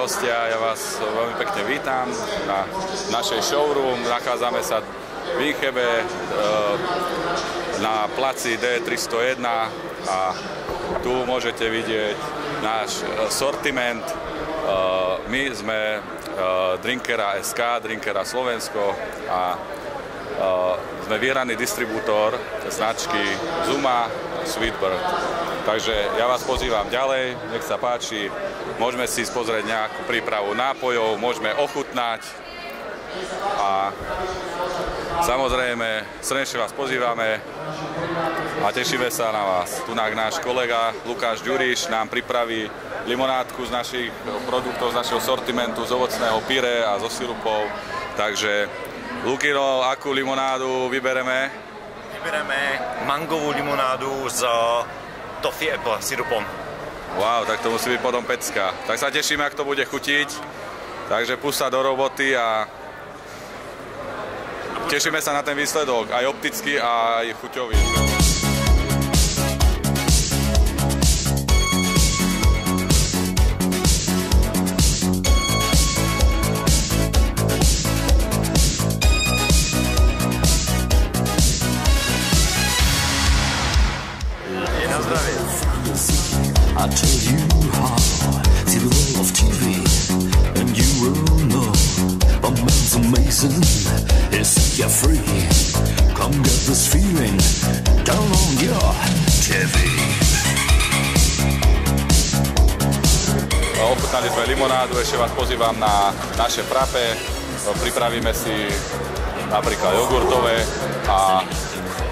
hostia, ja vás veľmi pekne vítam na našej showroom. Nachádzame sa v Inchebe na placi D301 a tu môžete vidieť náš sortiment. My sme Drinkera SK, Drinkera Slovensko a sme vyhraný distribútor značky Zuma Sweetbird. Takže ja vás pozývam ďalej, nech sa páči, môžeme si pozrieť nejakú prípravu nápojov, môžeme ochutnať a samozrejme srdečne vás pozývame a tešíme sa na vás. Tunak náš kolega Lukáš Ďuriš nám pripraví limonádku z našich produktov, z našeho sortimentu, z ovocného pyré a zo sirupov. Takže Lukino, akú limonádu vybereme? Vybereme mangovú limonádu s toffee apple sirupom. Wow, tak to musí byť potom pecka. Tak sa tešíme, ak to bude chutiť. Takže pust sa do roboty a tešíme sa na ten výsledok, aj optický, aj chuťový. I tell you how, see the world of TV, and you will know, a man's amazing, he's set you free, come get this feeling, down on your TV. Ochutnali sme limonádu, ešte vás pozývam na naše frappe, pripravíme si napríklad jogurtové a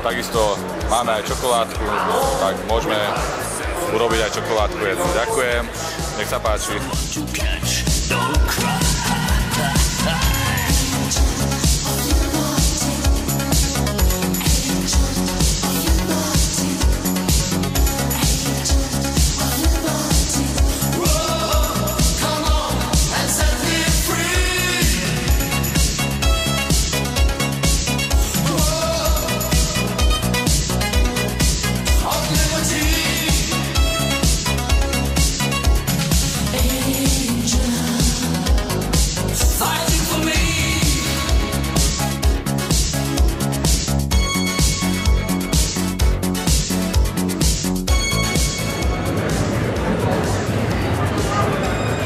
takisto máme aj čokoládku, tak môžeme urobiť aj čokoládku jednu. Ďakujem, nech sa páči.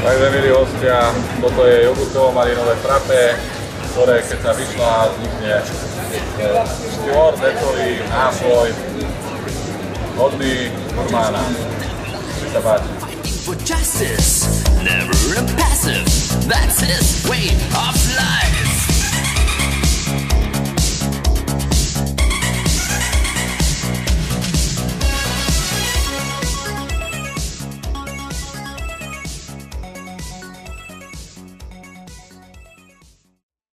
Takže milí hostia, toto je jogurtovo-marinové frappe, ktoré keď sa vyšľa, vznikne skôr decový nápoj hodný gurmána. Nech sa páči. For justice, never impassive, that's his way of life.